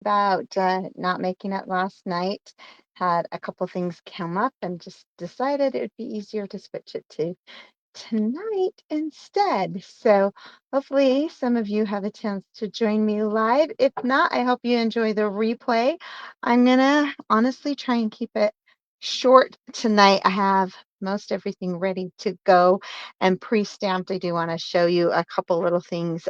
About not making it last night. Had a couple things come up and just decided it would be easier to switch it to tonight instead. So hopefully some of you have a chance to join me live. If not, I hope you enjoy the replay. I'm gonna honestly try and keep it short tonight. I have most everything ready to go and pre-stamped. I do want to show you a couple little things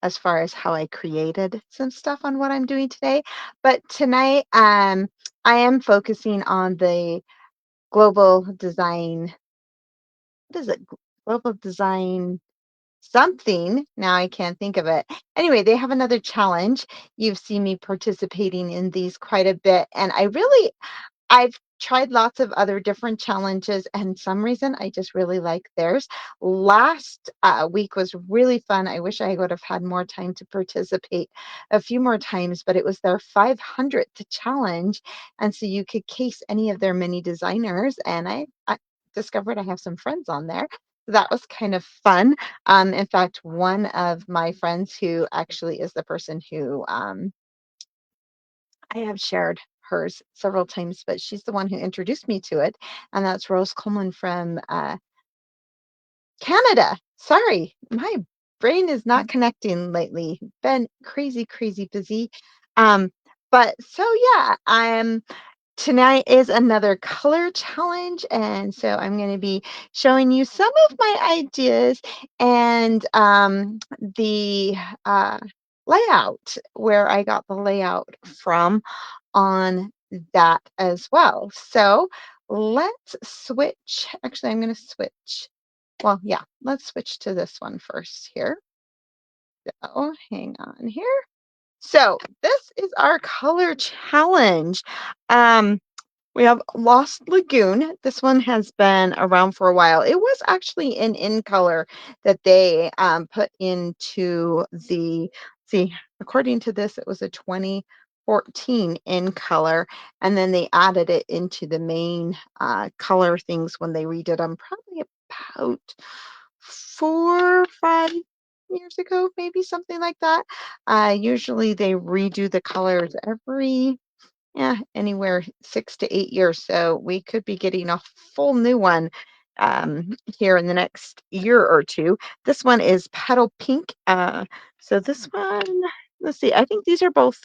as far as how I created some stuff on what I'm doing today. But tonight I am focusing on the global design, what is it? Global design something. Now I can't think of it. Anyway, they have another challenge. You've seen me participating in these quite a bit. And I've tried lots of other different challenges, and some reason I just really like theirs. Last week was really fun. I wish I would have had more time to participate a few more times, but it was their 500th challenge. And so you could case any of their mini designers, and I discovered I have some friends on there. So that was kind of fun. In fact, one of my friends who actually is the person who I have shared hers several times, but she's the one who introduced me to it, and that's Rose Coleman from Canada. Sorry, my brain is not connecting lately. Been crazy, crazy busy. Um, but so yeah, tonight is another color challenge, and so I'm going to be showing you some of my ideas and the uh, layout, where I got the layout from on that as well. So let's switch. Actually, I'm going to switch. Well, yeah, let's switch to this one first here. So hang on here. So this is our color challenge. We have Lost Lagoon. This one has been around for a while. It was actually an in color that they put into the, see, according to this, it was a 2014 in color, and then they added it into the main color things when they redid them, probably about 4 or 5 years ago, maybe something like that. Usually they redo the colors every, yeah, anywhere 6 to 8 years. So we could be getting a full new one here in the next year or two. This one is Petal Pink. So this one, let's see, I think these are both,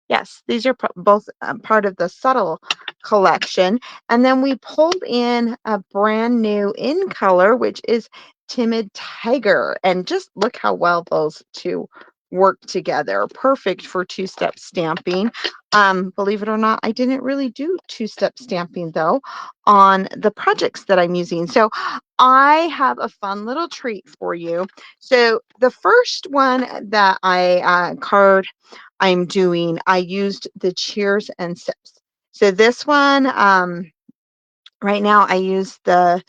yes, these are both part of the Subtle collection. And then we pulled in a brand new in color, which is Timid Tiger. And just look how well those two work together. Perfect for two-step stamping. Believe it or not, I didn't really do two-step stamping though on the projects that I'm using. So I have a fun little treat for you. So the first one that card I'm doing, I used the cheers and sips. So this one, right now I use the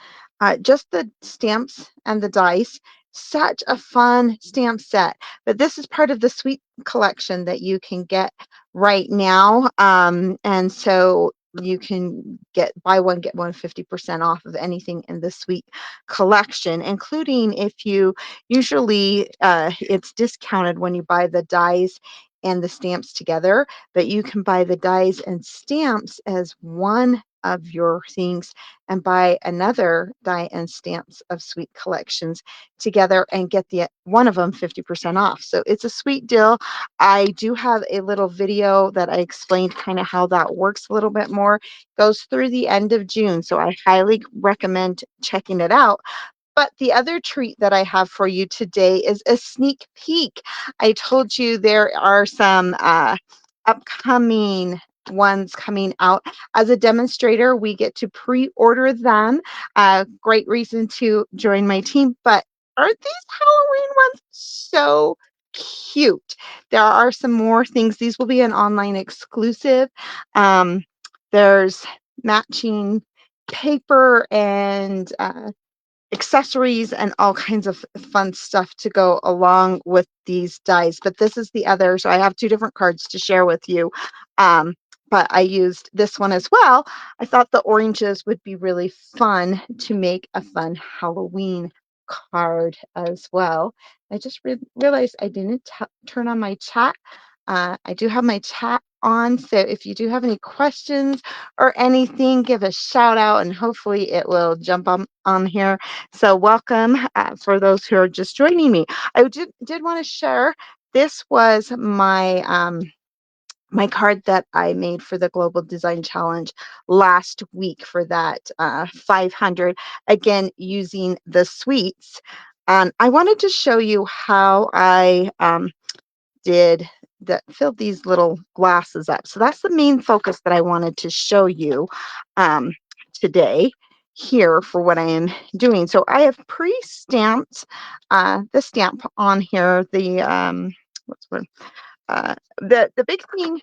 just the stamps and the dice. Such a fun stamp set. But this is part of the Sweet collection that you can get right now. And so you can buy one, get one 50% off of anything in the Sweet collection, including if you usually it's discounted when you buy the dies and the stamps together, but you can buy the dies and stamps as one of your things and buy another die and stamps of Sweet collections together and get the one of them 50% off. So it's a sweet deal. I do have a little video that I explained kind of how that works a little bit more. Goes through the end of June, so I highly recommend checking it out. But the other treat that I have for you today is a sneak peek. I told you there are some upcoming ones coming out. As a demonstrator, we get to pre-order them. Great reason to join my team. But aren't these Halloween ones so cute? There are some more things. These will be an online exclusive. There's matching paper and accessories and all kinds of fun stuff to go along with these dies. But this is the other, so I have two different cards to share with you. But I used this one as well. I thought the oranges would be really fun to make a fun Halloween card as well. I just realized I didn't turn on my chat. I do have my chat on, so if you do have any questions or anything, give a shout out and hopefully it will jump on here. So welcome for those who are just joining me. I did want to share this was my card that I made for the Global Design Challenge last week for that 500, again, using the sweets. And I wanted to show you how I did filled these little glasses up. So that's the main focus that I wanted to show you um, today here for what I am doing. So I have pre-stamped the stamp on here, the what's the word? The big thing,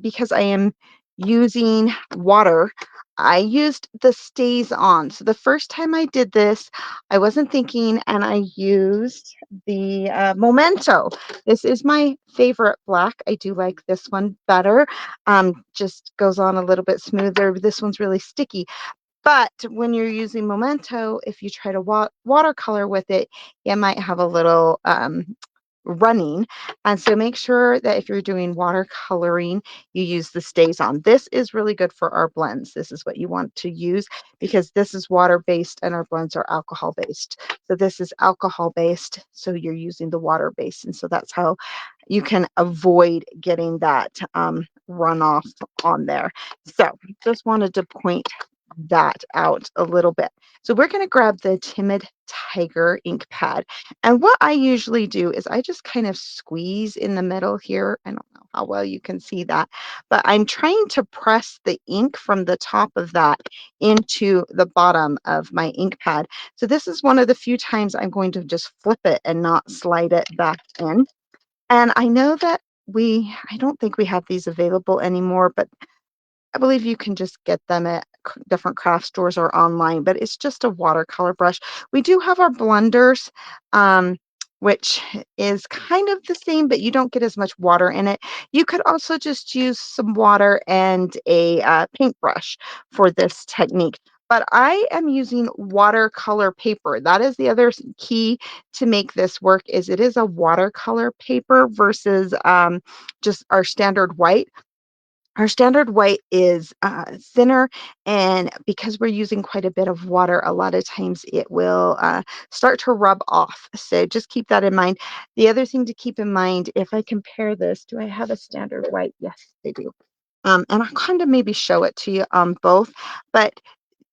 because I am using water, I used the stays on. So the first time I did this, I wasn't thinking, and I used the Memento. This is my favorite black. I do like this one better. Just goes on a little bit smoother. This one's really sticky. But when you're using Memento, if you try to watercolor with it, it might have a little running. And so make sure that if you're doing watercoloring, you use the stays on. This is really good for our blends. This is what you want to use because this is water-based and our blends are alcohol-based. So this is alcohol-based, so you're using the water-based. And so that's how you can avoid getting that runoff on there. So just wanted to point that out a little bit. So we're going to grab the Timid Tiger ink pad. And what I usually do is I just kind of squeeze in the middle here. I don't know how well you can see that, but I'm trying to press the ink from the top of that into the bottom of my ink pad. So this is one of the few times I'm going to just flip it and not slide it back in. And I know that I don't think we have these available anymore, but I believe you can just get them at different craft stores or online, but it's just a watercolor brush. We do have our blenders, um, which is kind of the same, but you don't get as much water in it. You could also just use some water and a paintbrush for this technique. But I am using watercolor paper. That is the other key to make this work is it is a watercolor paper versus just our standard white. Our standard white is thinner, and because we're using quite a bit of water, a lot of times it will start to rub off. So just keep that in mind. The other thing to keep in mind, if I compare this, do I have a standard white? Yes, I do. And I'll kind of maybe show it to you on both, but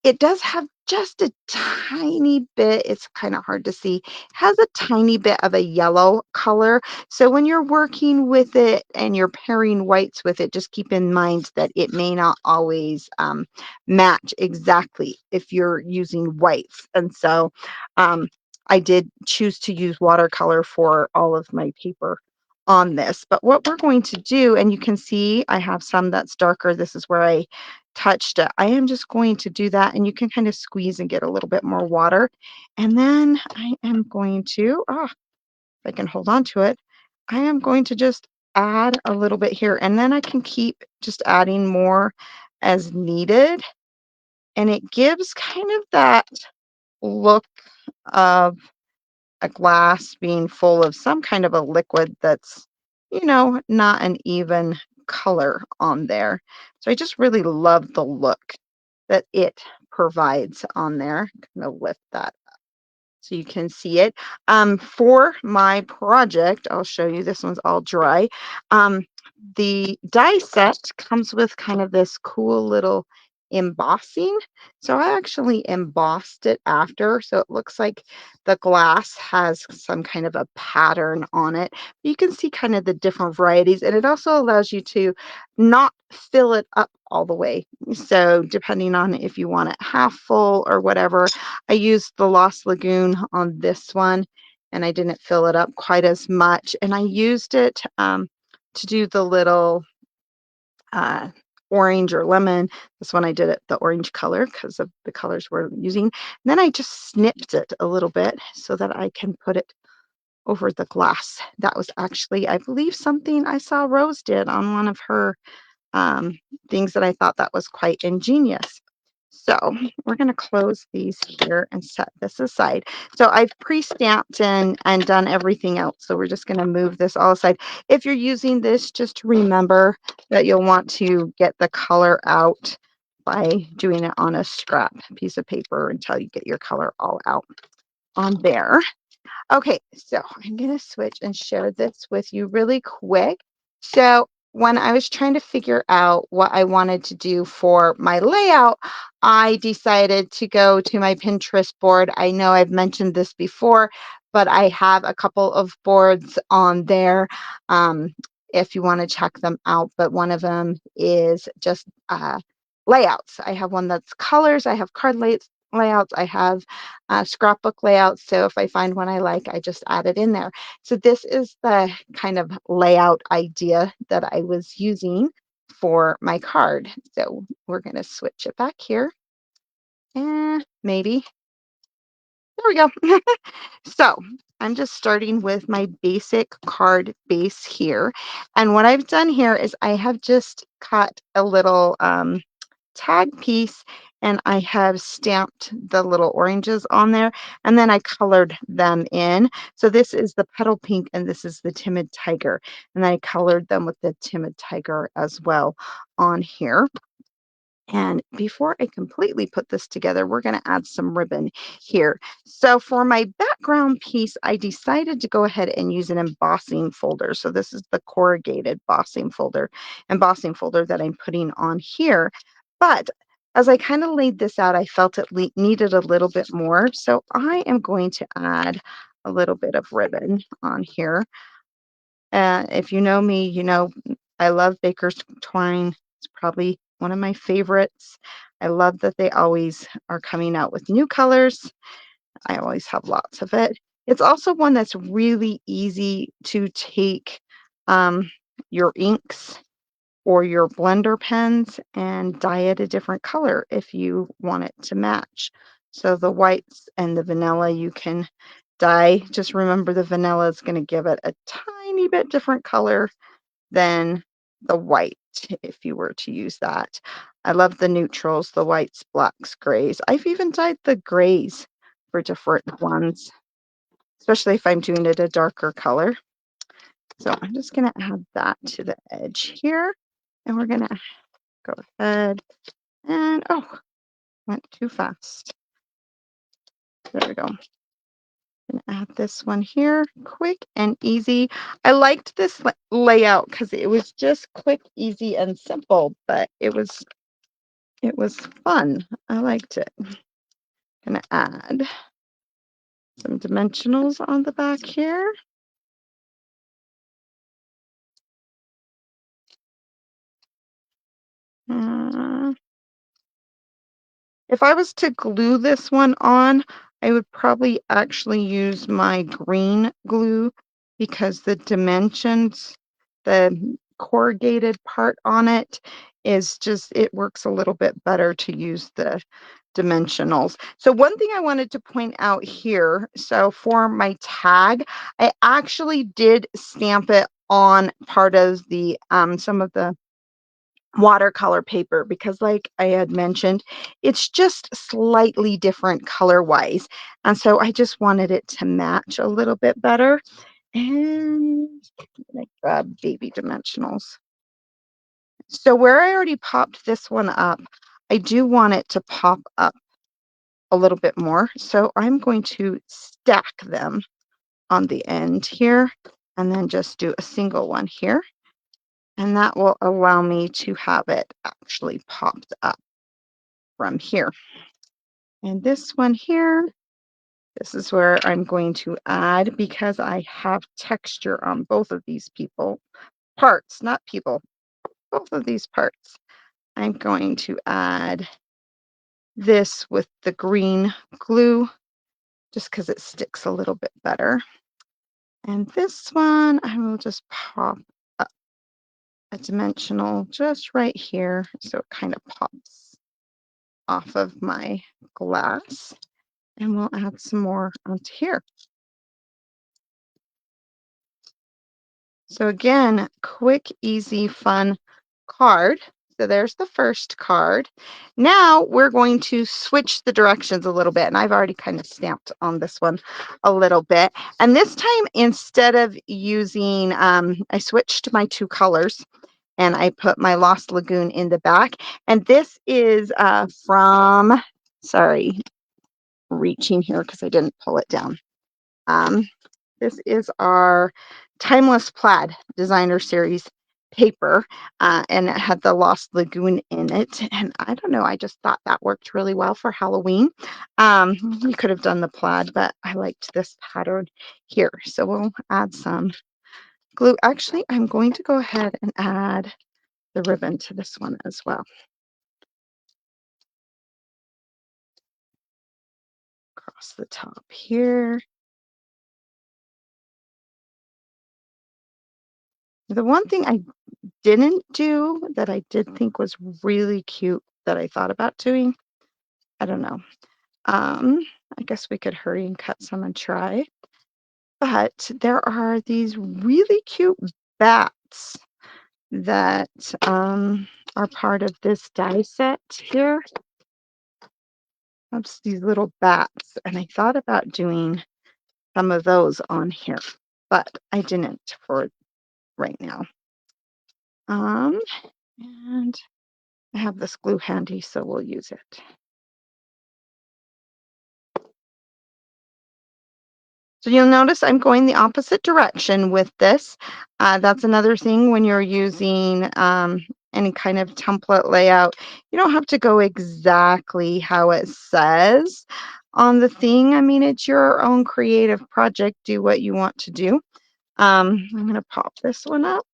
it does have just a tiny bit, it's kind of hard to see, has a tiny bit of a yellow color. So when you're working with it and you're pairing whites with it, just keep in mind that it may not always match exactly if you're using whites. And so I did choose to use watercolor for all of my paper on this. But what we're going to do, and you can see I have some that's darker. This is where I touched it. I am just going to do that, and you can kind of squeeze and get a little bit more water. And then I am going to, if I can hold on to it, I am going to just add a little bit here, and then I can keep just adding more as needed. And it gives kind of that look of a glass being full of some kind of a liquid that's, not an even color on there. So I just really love the look that it provides on there. I'm going to lift that so you can see it. For my project, I'll show you, this one's all dry. The die set comes with kind of this cool little embossing. So I actually embossed it after, so it looks like the glass has some kind of a pattern on it. You can see kind of the different varieties, and it also allows you to not fill it up all the way. So depending on if you want it half full or whatever, I used the Lost Lagoon on this one, and I didn't fill it up quite as much. And I used it to do the little uh, orange or lemon. This one I did it the orange color because of the colors we're using. And then I just snipped it a little bit so that I can put it over the glass. That was actually, I believe, something I saw Rose did on one of her things that I thought that was quite ingenious. So we're going to close these here and set this aside. So I've pre-stamped and done everything else. So we're just going to move this all aside. If you're using this, just remember that you'll want to get the color out by doing it on a scrap piece of paper until you get your color all out on there. Okay, so I'm going to switch and share this with you really quick. So when I was trying to figure out what I wanted to do for my layout, I decided to go to my Pinterest board. I know I've mentioned this before, but I have a couple of boards on there if you want to check them out. But one of them is just layouts. I have one that's colors. I have card layouts. I have scrapbook layouts. So if I find one I like, I just add it in there. So this is the kind of layout idea that I was using for my card. So we're going to switch it back here. And maybe. There we go. So I'm just starting with my basic card base here. And what I've done here is I have just cut a little tag piece and I have stamped the little oranges on there and then I colored them in. So this is the Petal Pink and this is the Timid Tiger. And I colored them with the Timid Tiger as well on here. And before I completely put this together, we're going to add some ribbon here. So for my background piece, I decided to go ahead and use an embossing folder. So this is the corrugated embossing folder that I'm putting on here. But as I kind of laid this out, I felt it needed a little bit more. So I am going to add a little bit of ribbon on here. If you know me, you know I love Baker's twine. It's probably one of my favorites. I love that they always are coming out with new colors. I always have lots of it. It's also one that's really easy to take your inks or your blender pens and dye it a different color if you want it to match. So the whites and the vanilla you can dye. Just remember the vanilla is going to give it a tiny bit different color than the white if you were to use that. I love the neutrals, the whites, blacks, grays. I've even dyed the grays for different ones, especially if I'm doing it a darker color. So I'm just going to add that to the edge here. And we're going to go ahead and, oh, went too fast. There we go. Gonna add this one here, quick and easy. I liked this layout because it was just quick, easy, and simple, but it was fun. I liked it. Gonna add some dimensionals on the back here. Uh, If I was to glue this one on, I would probably actually use my green glue because the dimensions, the corrugated part on it is just, it works a little bit better to use the dimensionals. So one thing I wanted to point out here, so for my tag, I actually did stamp it on part of the some of the watercolor paper because like I had mentioned, it's just slightly different color wise. And so I just wanted it to match a little bit better. And I grab baby dimensionals. So where I already popped this one up, I do want it to pop up a little bit more. So I'm going to stack them on the end here and then just do a single one here. And that will allow me to have it actually popped up from here. And this one here, this is where I'm going to add, because I have texture on both of these parts, not people, both of these parts. I'm going to add this with the green glue just because it sticks a little bit better. And this one, I will just pop up a dimensional just right here so it kind of pops off of my glass. And we'll add some more onto here. So again, quick, easy, fun card. So there's the first card. Now we're going to switch the directions a little bit, and I've already kind of stamped on this one a little bit. And this time, instead of using, I switched my two colors, and I put my Lost Lagoon in the back. And this is from, sorry, reaching here because I didn't pull it down. This is our Timeless Plaid Designer Series paper, and it had the Lost Lagoon in it. And I don't know, I just thought that worked really well for Halloween. You could have done the plaid, but I liked this pattern here. So we'll add some glue. Actually, I'm going to go ahead and add the ribbon to this one as well. Across the top here. The one thing I didn't do that I did think was really cute that I thought about doing, I don't know. I guess we could hurry and cut some and try. But there are these really cute bats that are part of this die set here. That's these little bats, and I thought about doing some of those on here, but I didn't for right now. And I have this glue handy, so we'll use it. So you'll notice I'm going the opposite direction with this. That's another thing when you're using any kind of template layout. You don't have to go exactly how it says on the thing. I mean, it's your own creative project. Do what you want to do. I'm going to pop this one up.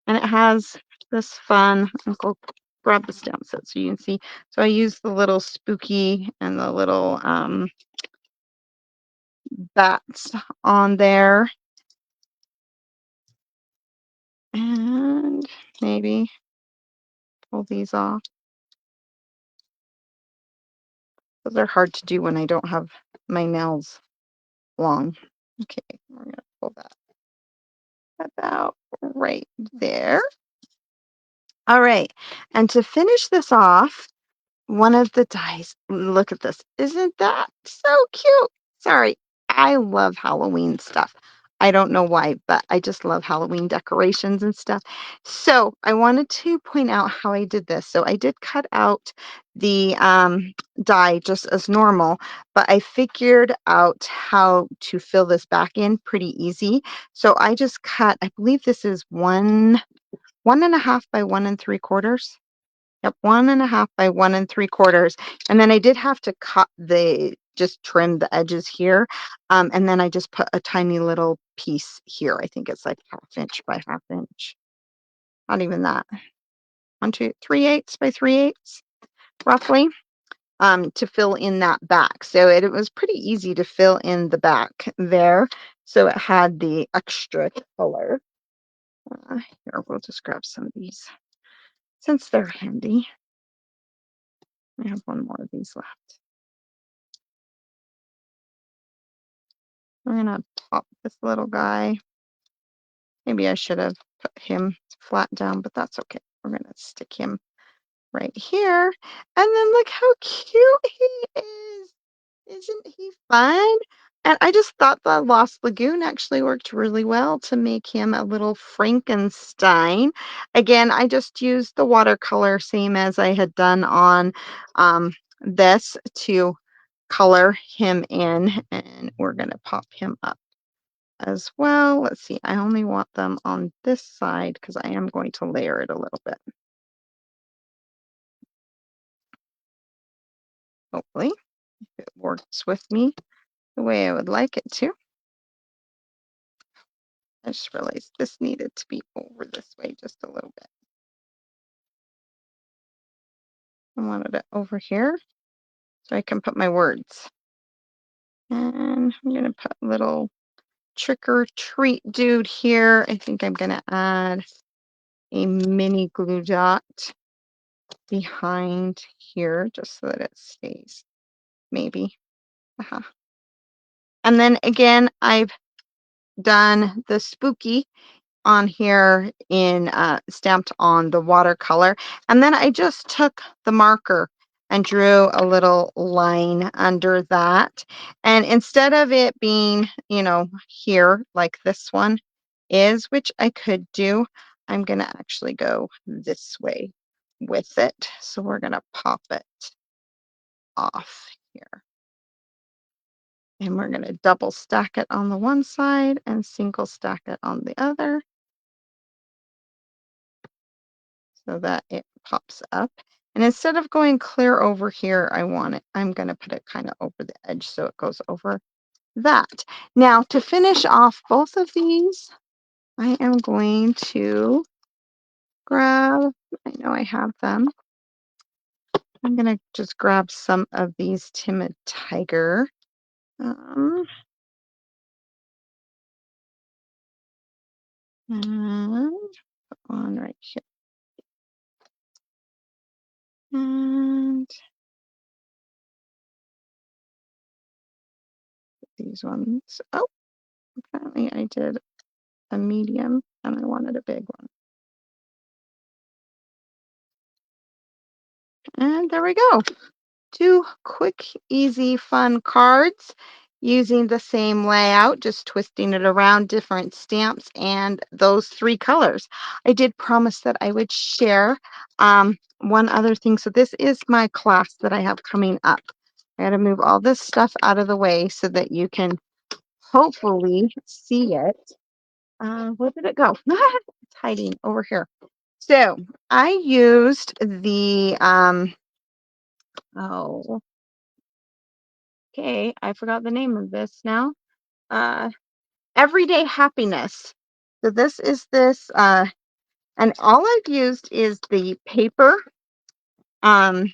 And it has this fun, I'll go grab the stamp set so you can see. So I use the little spooky and the little bats on there. And maybe pull these off. Those are hard to do when I don't have my nails long. Okay, we're going to pull that about right there. All right, and to finish this off, one of the dies, look at this. Isn't that so cute? Sorry, I love Halloween stuff. I don't know why, but I just love Halloween decorations and stuff. So I wanted to point out how I did this. So I did cut out the die just as normal, but I figured out how to fill this back in pretty easy. So I just cut, I believe this is 1.5 by 1 3/4. Yep, 1.5 by 1 3/4. And then I did have to just trim the edges here. And then I just put a tiny little piece here. I think it's like 1/2 inch by 1/2 inch. Not even that. 1, 2, 3/8 by 3/8, roughly, to fill in that back. So it was pretty easy to fill in the back there. So it had the extra color. Here, we'll just grab some of these since they're handy. I have one more of these left. We're gonna pop this little guy. Maybe I should have put him flat down, but that's okay. We're gonna stick him right here. And then look how cute he is. Isn't he fun? And I just thought the Lost Lagoon actually worked really well to make him a little Frankenstein. Again, I just used the watercolor, same as I had done on this, to color him in, and we're going to pop him up as well. Let's see, I only want them on this side because I am going to layer it a little bit. Hopefully, if it works with me the way I would like it to. I just realized this needed to be over this way just a little bit. I wanted it over here so I can put my words. And I'm going to put a little trick or treat dude here. I think I'm going to add a mini glue dot behind here just so that it stays, maybe. And then again, I've done the spooky on here in stamped on the watercolor, and then I just took the marker and drew a little line under that, and instead of it being, you know, here like this one is, which I could do, I'm gonna actually go this way with it, so we're gonna pop it off here, and we're gonna double stack it on the one side and single stack it on the other, so that it pops up. And instead of going clear over here, I'm going to put it kind of over the edge so it goes over that. Now, to finish off both of these, I am going to grab, I know I have them. I'm going to just grab some of these Timid Tiger. And put one right here. And these ones. Oh, apparently I did a medium and I wanted a big one. And there we go. 2 quick, easy, fun cards using the same layout, just twisting it around, different stamps, and those 3 colors. I did promise that I would share one other thing. So this is my class that I have coming up. I got to move all this stuff out of the way so that you can hopefully see it. Where did it go? It's hiding over here. So I used the oh, okay, I forgot the name of this now. Uh, Everyday Happiness. So this is this, and all I've used is the paper, um,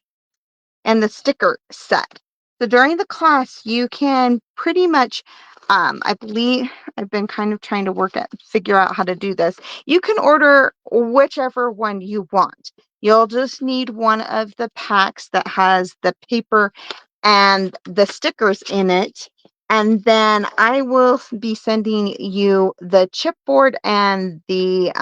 and the sticker set. So during the class, you can pretty much, I believe I've been kind of trying to figure out how to do this. You can order whichever one you want. You'll just need one of the packs that has the paper and the stickers in it. And then I will be sending you the chipboard and the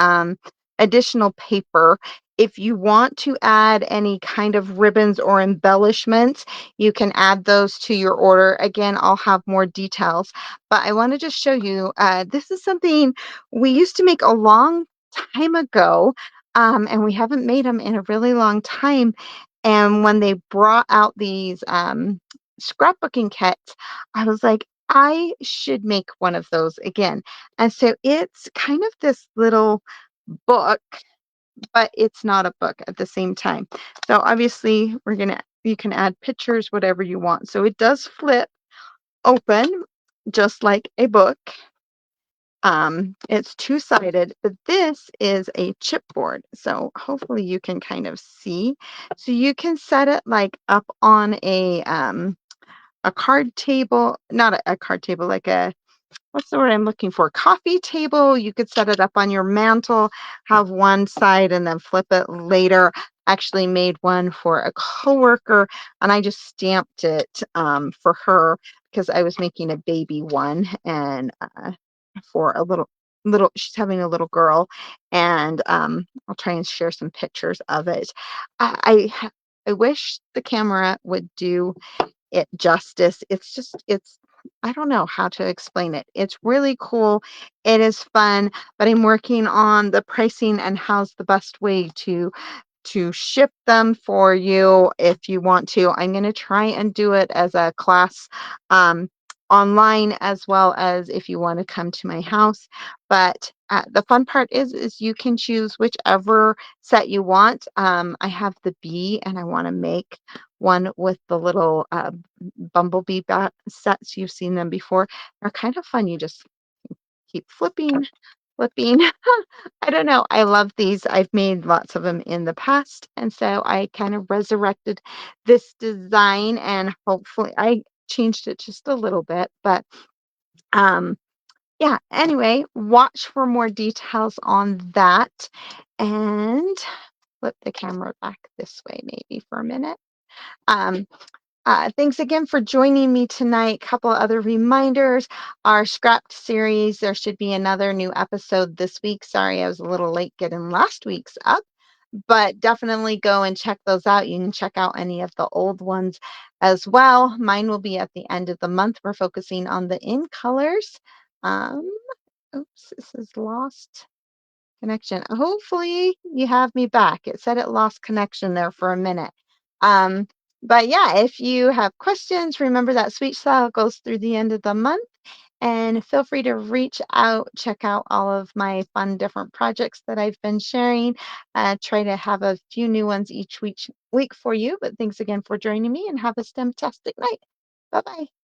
additional paper. If you want to add any kind of ribbons or embellishments, you can add those to your order. Again, I'll have more details, but I want to just show you, this is something we used to make a long time ago, and we haven't made them in a really long time. And when they brought out these scrapbooking kits, I was like, I should make one of those again. And so it's kind of this little book, but it's not a book at the same time. So obviously you can add pictures, whatever you want. So it does flip open just like a book. It's two-sided, but this is a chipboard. So hopefully you can kind of see. So you can set it like up on a card table, not a card table, like a, what's the word I'm looking for? Coffee table. You could set it up on your mantle, have one side and then flip it later. Actually made one for a coworker and I just stamped it for her because I was making a baby one and for a little she's having a little girl, and I'll try and share some pictures of it. I wish the camera would do it justice. It's I don't know how to explain it. It's really cool. It is fun, but I'm working on the pricing and how's the best way to ship them for you if you want to. I'm going to try and do it as a class online as well as if you want to come to my house. But the fun part is you can choose whichever set you want. I have the bee and I want to make one with the little bumblebee bat sets. You've seen them before. They're kind of fun. You just keep flipping. I don't know. I love these. I've made lots of them in the past. And so I kind of resurrected this design and hopefully I changed it just a little bit. But yeah, anyway, watch for more details on that. And flip the camera back this way maybe for a minute. Um, Thanks again for joining me tonight. Couple other reminders. Our Scrapped series, there should be another new episode this week. Sorry, I was a little late getting last week's up, but definitely go and check those out. You can check out any of the old ones as well. Mine will be at the end of the month. We're focusing on the in colors. Um, oops, this is lost connection. Hopefully you have me back. It said it lost connection there for a minute. Um, but yeah, if you have questions, remember that sweet style goes through the end of the month. And feel free to reach out, check out all of my fun different projects that I've been sharing. Try to have a few new ones each week for you. But thanks again for joining me and have a STEM-tastic night. Bye bye.